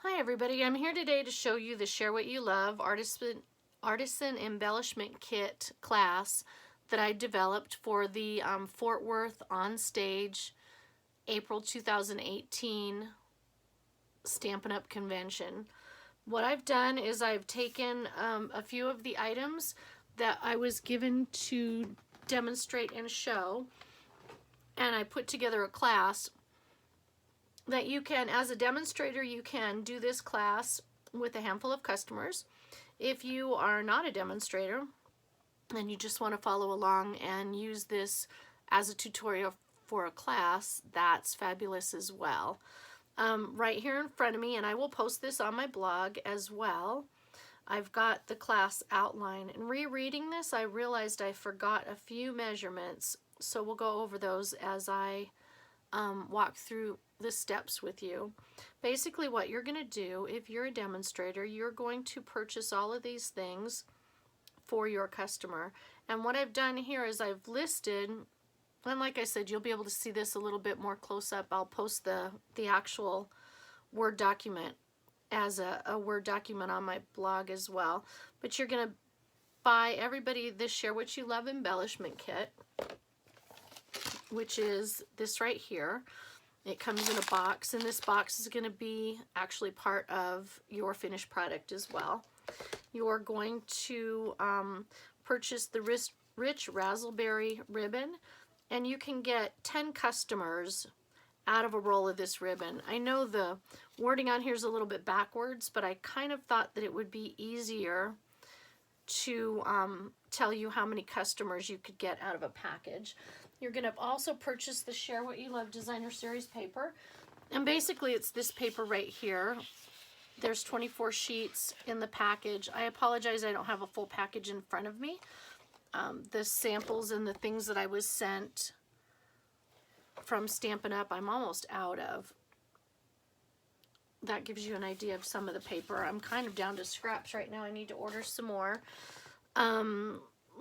Hi everybody, I'm here today to show you the Share What You Love Artisan Embellishment Kit class that I developed for the Fort Worth On Stage April 2018 Stampin' Up! Convention. What I've done is I've taken a few of the items that I was given to demonstrate and show, and I put together a class that you can, as a demonstrator, you can do this class with a handful of customers. If you are not a demonstrator and you just want to follow along and use this as a tutorial for a class, that's fabulous as well. Right here in front of me, and I will post this on my blog as well, I've got the class outline. And rereading this, I realized I forgot a few measurements, so we'll go over those as I walk through the steps with you. Basically what you're going to do, if you're a demonstrator, you're going to purchase all of these things for your customer. And what I've done here is I've listed, and like I said, you'll be able to see this a little bit more close up. I'll post the actual Word document as a Word document on my blog as well. But you're going to buy everybody this Share What You Love embellishment kit, which is this right here. It comes in a box, and this box is going to be actually part of your finished product as well. You're going to purchase the Rich Razzleberry ribbon, and you can get 10 customers out of a roll of this ribbon. I know the wording on here is a little bit backwards, but I kind of thought that it would be easier to tell you how many customers you could get out of a package. You're going to also purchase the Share What You Love Designer Series paper. And basically it's this paper right here. There's 24 sheets in the package. I apologize, I don't have a full package in front of me. The samples and the things that I was sent from Stampin' Up! I'm almost out of. That gives you an idea of some of the paper. I'm kind of down to scraps right now. I need to order some more.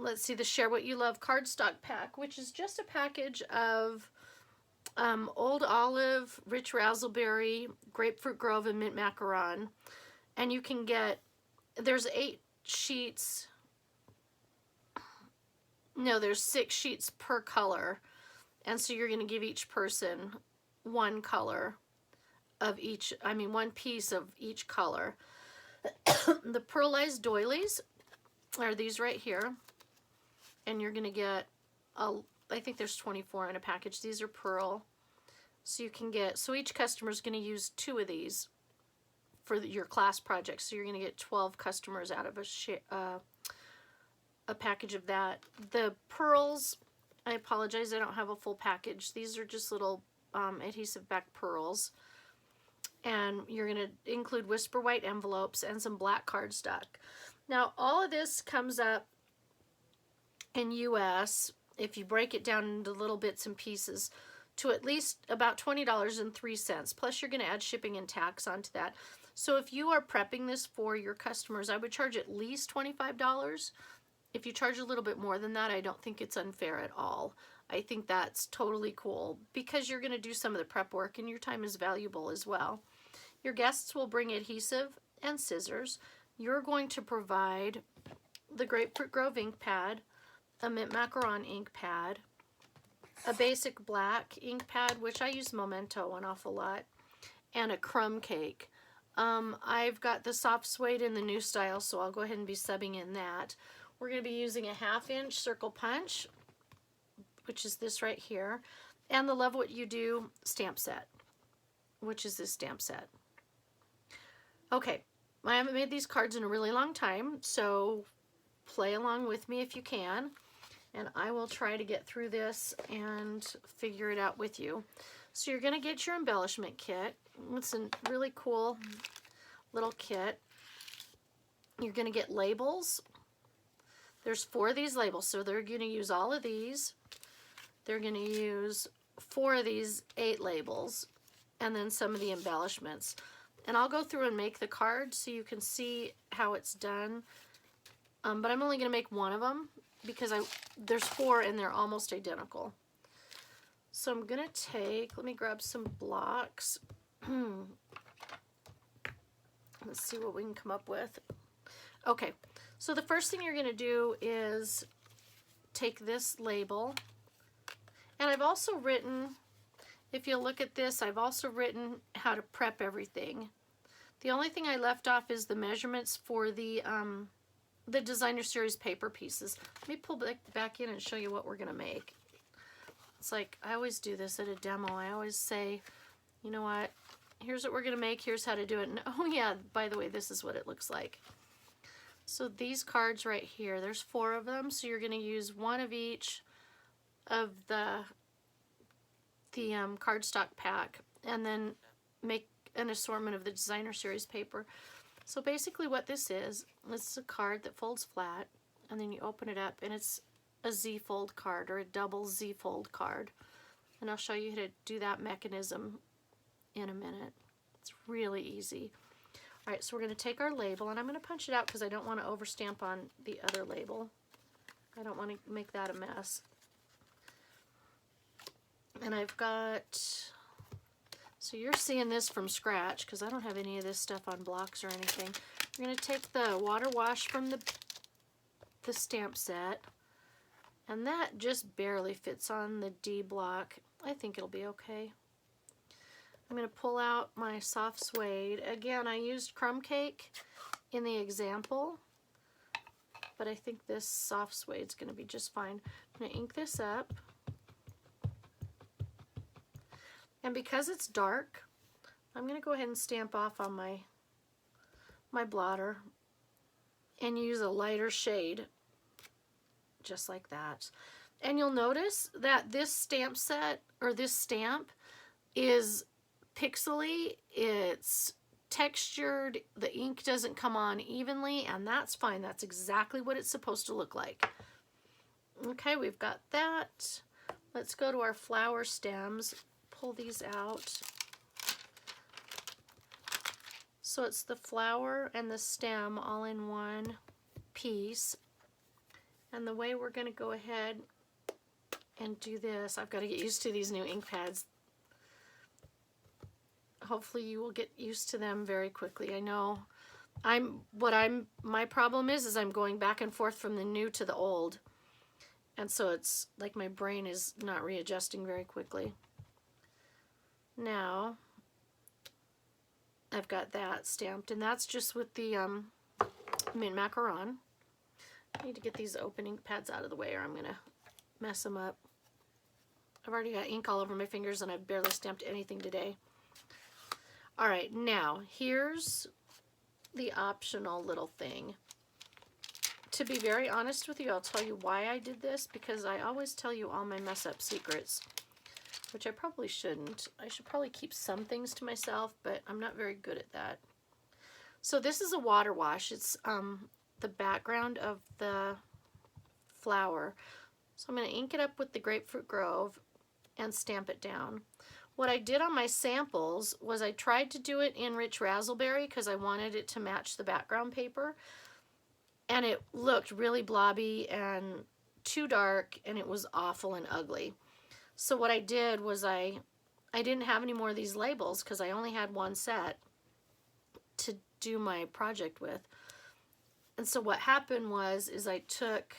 Let's see, the Share What You Love cardstock pack, which is just a package of Old Olive, Rich Razzleberry, Grapefruit Grove, and Mint Macaron. And you can get, there's 8 sheets, no, there's 6 sheets per color. And so you're going to give each person one color of each, one piece of each color. The pearlized doilies are these right here. And you're going to get, I think there's 24 in a package. These are pearl. So you can get, so each customer is going to use 2 of these for your class project. So you're going to get 12 customers out of a package of that. The pearls, I apologize, I don't have a full package. These are just little adhesive back pearls. And you're going to include Whisper White envelopes and some black cardstock. Now all of this comes up in US, if you break it down into little bits and pieces, to at least about $20.03, plus you're going to add shipping and tax onto that. So if you are prepping this for your customers, I would charge at least $25. If you charge a little bit more than that, I don't think it's unfair at all. I think that's totally cool because you're going to do some of the prep work and your time is valuable as well. Your guests will bring adhesive and scissors. You're going to provide the Grapefruit Grove ink pad, a Mint Macaron ink pad, a basic black ink pad, which I use Memento an awful lot, and a crumb cake. I've got the soft suede in the new style, so I'll go ahead and be subbing in that. We're going to be using a 1/2" circle punch, which is this right here, and the Love What You Do stamp set, which is this stamp set. Okay, I haven't made these cards in a really long time, so play along with me if you can. And I will try to get through this and figure it out with you. So you're going to get your embellishment kit. It's a really cool little kit. You're going to get labels. There's 4 of these labels, so they're going to use all of these. They're going to use 4 of these 8 labels, and then some of the embellishments. And I'll go through and make the card so you can see how it's done. But I'm only going to make 1 of them because there's 4 and they're almost identical. So I'm going to take, let me grab some blocks. Let's see what we can come up with. Okay, so the first thing you're going to do is take this label, and I've also written, if you look at this, I've also written how to prep everything. The only thing I left off is the measurements for the Designer Series paper pieces. Let me pull back in and show you what we're going to make. It's like, I always do this at a demo. I always say, you know what, here's what we're going to make, here's how to do it. And oh yeah, by the way, this is what it looks like. So these cards right here, there's 4 of them, so you're going to use 1 of each of the cardstock pack, and then make an assortment of the Designer Series paper. So basically what this is a card that folds flat, and then you open it up, and it's a Z-fold card, or a double Z-fold card. And I'll show you how to do that mechanism in a minute. It's really easy. All right, so we're going to take our label, and I'm going to punch it out because I don't want to overstamp on the other label. I don't want to make that a mess. And I've got, so you're seeing this from scratch because I don't have any of this stuff on blocks or anything. We're going to take the water wash from the stamp set, and that just barely fits on the D block. I think it'll be okay. I'm going to pull out my soft suede. Again, I used crumb cake in the example, but I think this soft suede is going to be just fine. I'm going to ink this up. And because it's dark, I'm going to go ahead and stamp off on my blotter and use a lighter shade, just like that. And you'll notice that this stamp set, or this stamp, is pixely, it's textured, the ink doesn't come on evenly, and that's fine. That's exactly what it's supposed to look like. Okay, we've got that. Let's go to our flower stems. Pull these out. So it's the flower and the stem all in one piece. And the way we're going to go ahead and do this, I've got to get used to these new ink pads. Hopefully you will get used to them very quickly. I know my problem is I'm going back and forth from the new to the old. And so it's like my brain is not readjusting very quickly. Now, I've got that stamped, and that's just with the mint macaron. I need to get these opening pads out of the way or I'm going to mess them up. I've already got ink all over my fingers and I've barely stamped anything today. All right, now here's the optional little thing. To be very honest with you, I'll tell you why I did this, because I always tell you all my mess up secrets, which I probably shouldn't. I should probably keep some things to myself, but I'm not very good at that. So this is a water wash. It's the background of the flower. So I'm going to ink it up with the Grapefruit Grove and stamp it down. What I did on my samples was I tried to do it in Rich Razzleberry because I wanted it to match the background paper, and it looked really blobby and too dark, and it was awful and ugly. So what I did was I didn't have any more of these labels because I only had one set to do my project with. And so what happened was I took,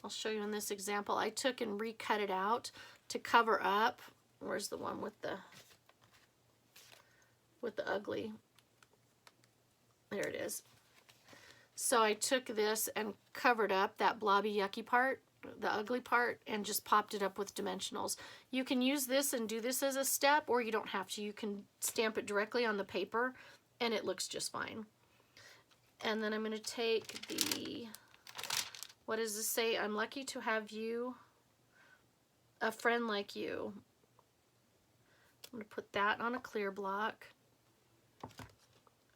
I'll show you in this example, I took and recut it out to cover up. Where's the one with the ugly? There it is. So I took this and covered up that blobby yucky part, the ugly part, and just popped it up with dimensionals. You can use this and do this as a step, or you don't have to. You can stamp it directly on the paper and it looks just fine. And then I'm going to take the, what does this say? I'm lucky to have you, a friend like you. I'm going to put that on a clear block.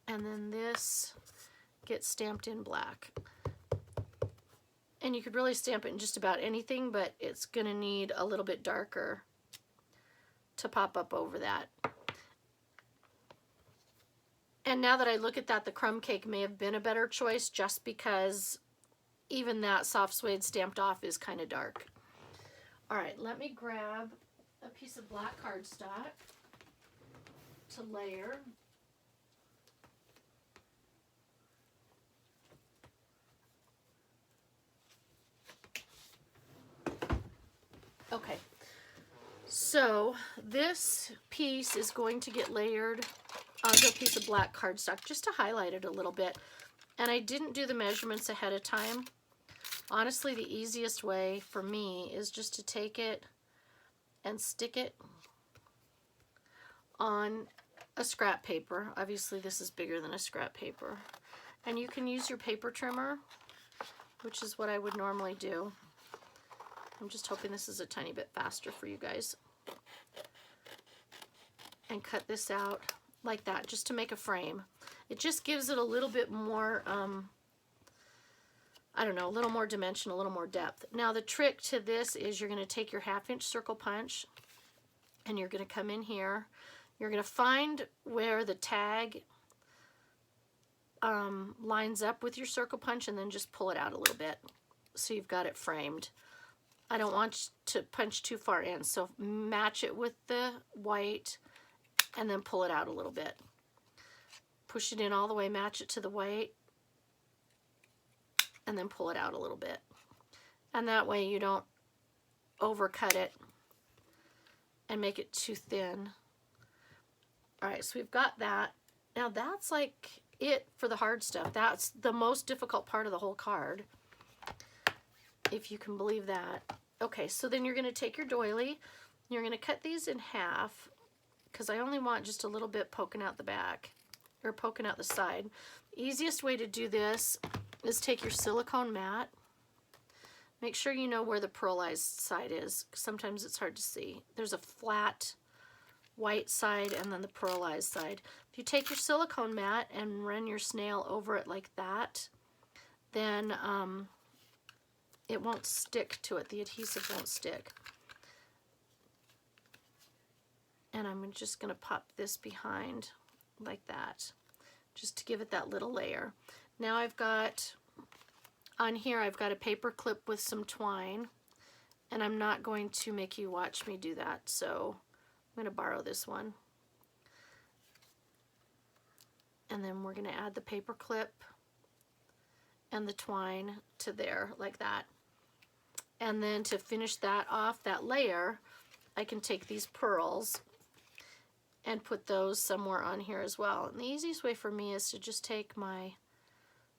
And then this gets stamped in black. And you could really stamp it in just about anything, but it's going to need a little bit darker to pop up over that. And now that I look at that, the crumb cake may have been a better choice just because even that soft suede stamped off is kind of dark. All right, let me grab a piece of black cardstock to layer. So this piece is going to get layered onto a piece of black cardstock just to highlight it a little bit. And I didn't do the measurements ahead of time. Honestly, the easiest way for me is just to take it and stick it on a scrap paper. Obviously, this is bigger than a scrap paper. And you can use your paper trimmer, which is what I would normally do. I'm just hoping this is a tiny bit faster for you guys. And cut this out like that, just to make a frame. It just gives it a little bit more, I don't know, a little more dimension, a little more depth. Now the trick to this is you're going to take your 1/2-inch circle punch and you're going to come in here. You're going to find where the tag lines up with your circle punch and then just pull it out a little bit so you've got it framed. I don't want to punch too far in, so match it with the white and then pull it out a little bit. Push it in all the way, match it to the white, and then pull it out a little bit. And that way you don't overcut it and make it too thin. All right, so we've got that. Now that's like it for the hard stuff. That's the most difficult part of the whole card, if you can believe that. Okay, so then you're going to take your doily, you're going to cut these in half, because I only want just a little bit poking out the back, or poking out the side. Easiest way to do this is take your silicone mat. Make sure you know where the pearlized side is, 'cause sometimes it's hard to see. There's a flat white side and then the pearlized side. If you take your silicone mat and run your snail over it like that, then it won't stick to it. The adhesive won't stick. And I'm just going to pop this behind like that, just to give it that little layer. Now I've got, on here I've got a paper clip with some twine, and I'm not going to make you watch me do that, so I'm going to borrow this one. And then we're going to add the paper clip and the twine to there like that. And then to finish that off, that layer, I can take these pearls and put those somewhere on here as well. And the easiest way for me is to just take my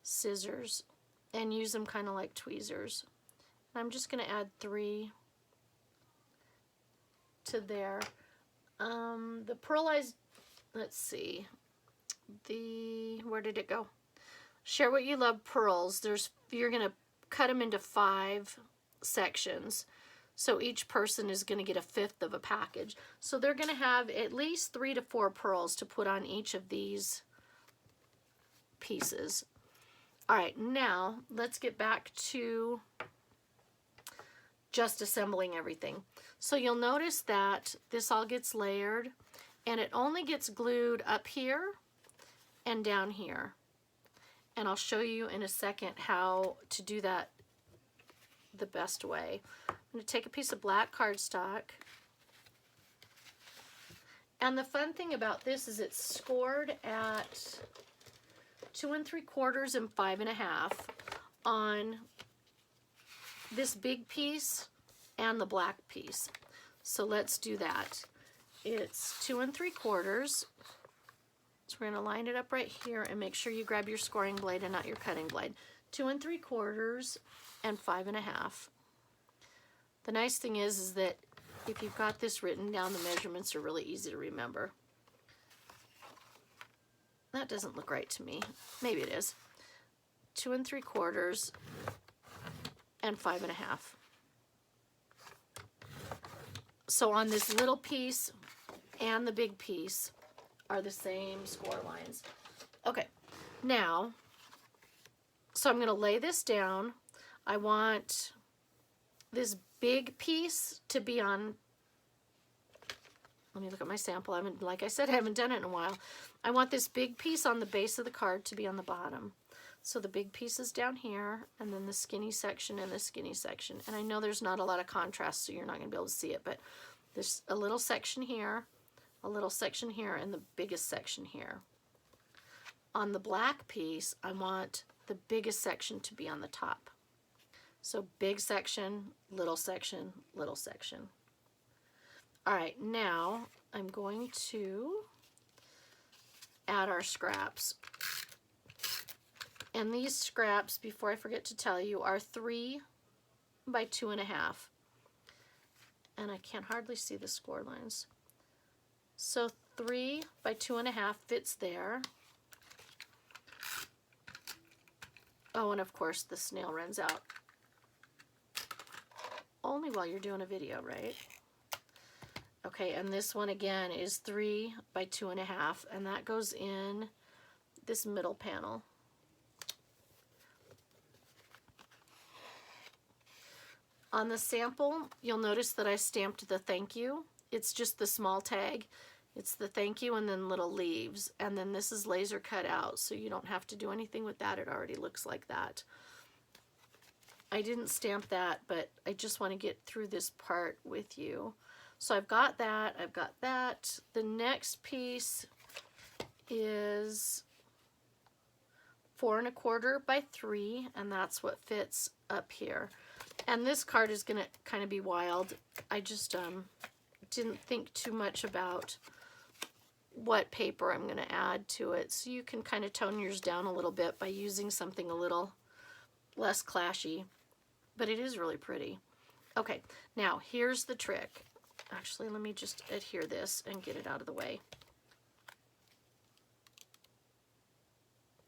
scissors and use them kind of like tweezers. And I'm just going to add 3 to there. The pearlized, let's see, where did it go? Share What You Love pearls. You're going to cut them into 5 sections. So each person is going to get a 1/5 of a package. So they're going to have at least 3 to 4 pearls to put on each of these pieces. All right, now let's get back to just assembling everything. So you'll notice that this all gets layered, and it only gets glued up here and down here. And I'll show you in a second how to do that the best way. I'm going to take a piece of black cardstock. And the fun thing about this is it's scored at 2 3/4 and 5 1/2 on this big piece and the black piece. So let's do that. It's 2 3/4. So we're going to line it up right here and make sure you grab your scoring blade and not your cutting blade. 2 3/4 and 5 1/2. The nice thing is that if you've got this written down, the measurements are really easy to remember. That doesn't look right to me. Maybe it is. 2 3/4 and 5 1/2. So on this little piece and the big piece are the same score lines. Okay, now, so I'm going to lay this down. I want this big piece to be on, let me look at my sample. Like I said, I haven't done it in a while. I want this big piece on the base of the card to be on the bottom. So the big piece is down here, and then the skinny section and the skinny section. And I know there's not a lot of contrast, so you're not going to be able to see it, but there's a little section here, a little section here, and the biggest section here. On the black piece, I want the biggest section to be on the top. So big section, little section, little section. All right, now I'm going to add our scraps. And these scraps, before I forget to tell you, are 3 by 2.5. And I can hardly see the score lines. So 3 by 2.5 fits there. Oh, and of course the snail runs out. Only while you're doing a video, right? Okay, and this one again is 3 by 2.5, and that goes in this middle panel. On the sample, you'll notice that I stamped the thank you. It's just the small tag. It's the thank you and then little leaves. And then this is laser cut out, so you don't have to do anything with that. It already looks like that. I didn't stamp that, but I just want to get through this part with you. So I've got that, I've got that. The next piece is 4 1/4 by 3, and that's what fits up here. And this card is going to kind of be wild. I just didn't think too much about what paper I'm going to add to it. So you can kind of tone yours down a little bit by using something a little less clashy. But it is really pretty. Okay, now here's the trick. Actually, let me just adhere this and get it out of the way.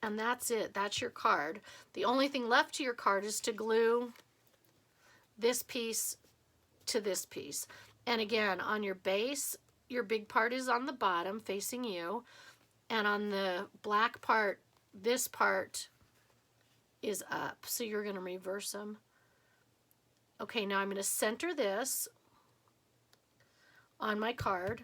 And that's it. That's your card. The only thing left to your card is to glue this piece to this piece. And again, on your base, your big part is on the bottom facing you. And on the black part, this part is up. So you're going to reverse them. Okay, now I'm going to center this on my card.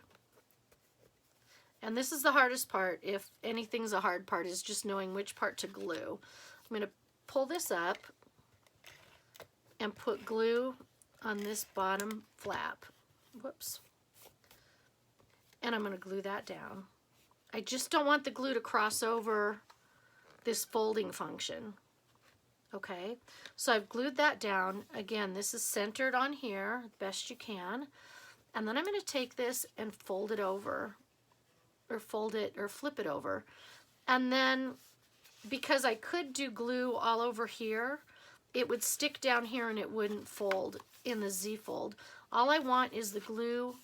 And this is the hardest part. If anything's a hard part, is just knowing which part to glue. I'm going to pull this up and put glue on this bottom flap. Whoops. And I'm going to glue that down. I just don't want the glue to cross over this folding function. Okay, so I've glued that down. Again, this is centered on here, best you can. And then I'm going to take this and fold it over, or fold it, or flip it over. And then, because I could do glue all over here, it would stick down here and it wouldn't fold in the Z-fold. All I want is the glue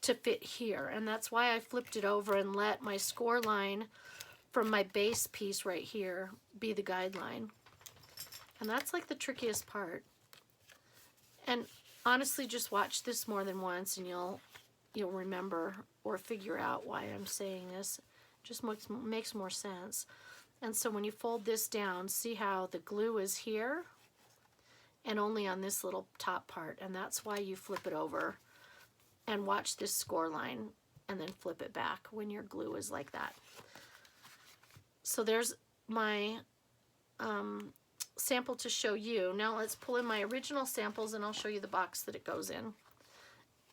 to fit here, and that's why I flipped it over and let my score line from my base piece right here be the guideline. And that's like the trickiest part. And honestly, just watch this more than once and you'll remember or figure out why I'm saying this. It just makes more sense. And so when you fold this down, see how the glue is here and only on this little top part. And that's why you flip it over and watch this score line and then flip it back when your glue is like that. So there's my sample to show you. Now let's pull in my original samples and I'll show you the box that it goes in.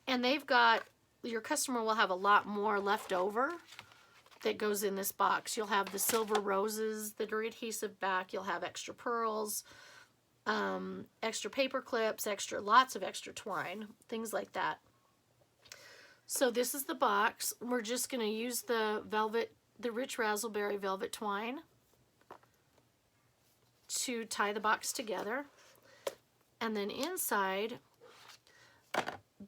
And they've got, your customer will have a lot more left over that goes in this box. You'll have the silver roses that are adhesive back. You'll have extra pearls, extra paper clips, lots of extra twine, things like that. So this is the box. We're just going to use the Rich Razzleberry velvet twine to tie the box together. And then inside,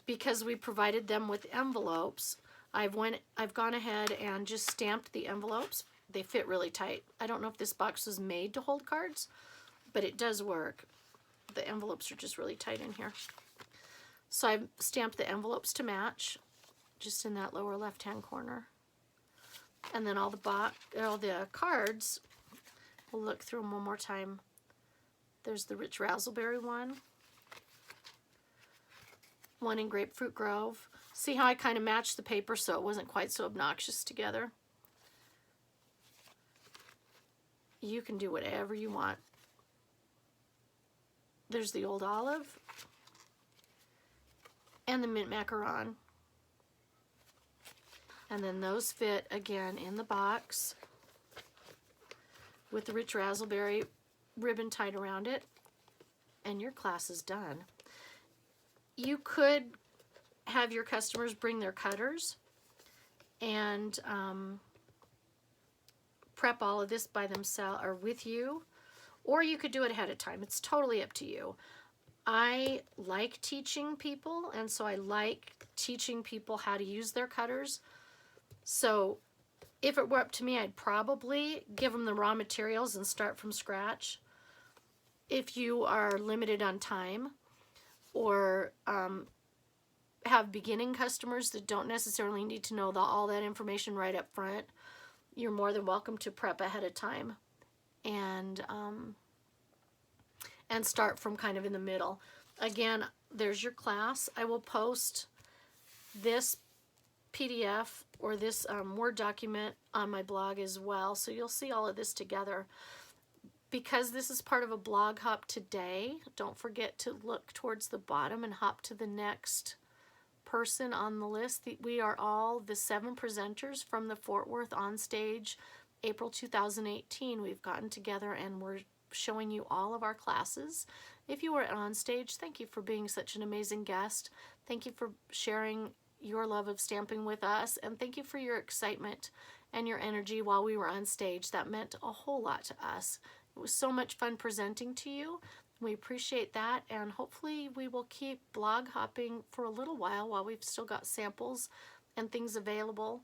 because we provided them with envelopes, I've gone ahead and just stamped the envelopes. They fit really tight. I don't know if this box was made to hold cards, but it does work. The envelopes are just really tight in here. So I've stamped the envelopes to match, just in that lower left-hand corner. And then all the cards, we'll look through them one more time. There's the Rich Razzleberry one in Grapefruit Grove. See how I kind of matched the paper so it wasn't quite so obnoxious together? You can do whatever you want. There's the Old Olive and the Mint Macaron. And then those fit again in the box with the Rich Razzleberry ribbon tied around it, and your class is done. You could have your customers bring their cutters and prep all of this by themselves or with you, or you could do it ahead of time. It's totally up to you. I like teaching people, and so I like teaching people how to use their cutters. So if it were up to me, I'd probably give them the raw materials and start from scratch. If you are limited on time or have beginning customers that don't necessarily need to know all that information right up front, you're more than welcome to prep ahead of time and start from kind of in the middle. Again, there's your class. I will post this PDF or this Word document on my blog as well, so you'll see all of this together. Because this is part of a blog hop today, don't forget to look towards the bottom and hop to the next person on the list. We are all the 7 presenters from the Fort Worth Onstage April 2018. We've gotten together and we're showing you all of our classes. If you were at Onstage, thank you for being such an amazing guest. Thank you for sharing your love of stamping with us, and thank you for your excitement and your energy while we were on stage. That meant a whole lot to us. It was so much fun presenting to you. We appreciate that, and hopefully we will keep blog hopping for a little while we've still got samples and things available.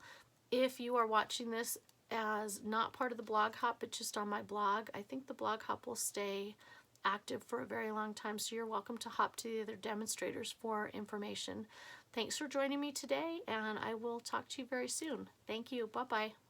If you are watching this as not part of the blog hop but just on my blog, I think the blog hop will stay active for a very long time, so you're welcome to hop to the other demonstrators for information. Thanks for joining me today, and I will talk to you very soon. Thank you. Bye-bye.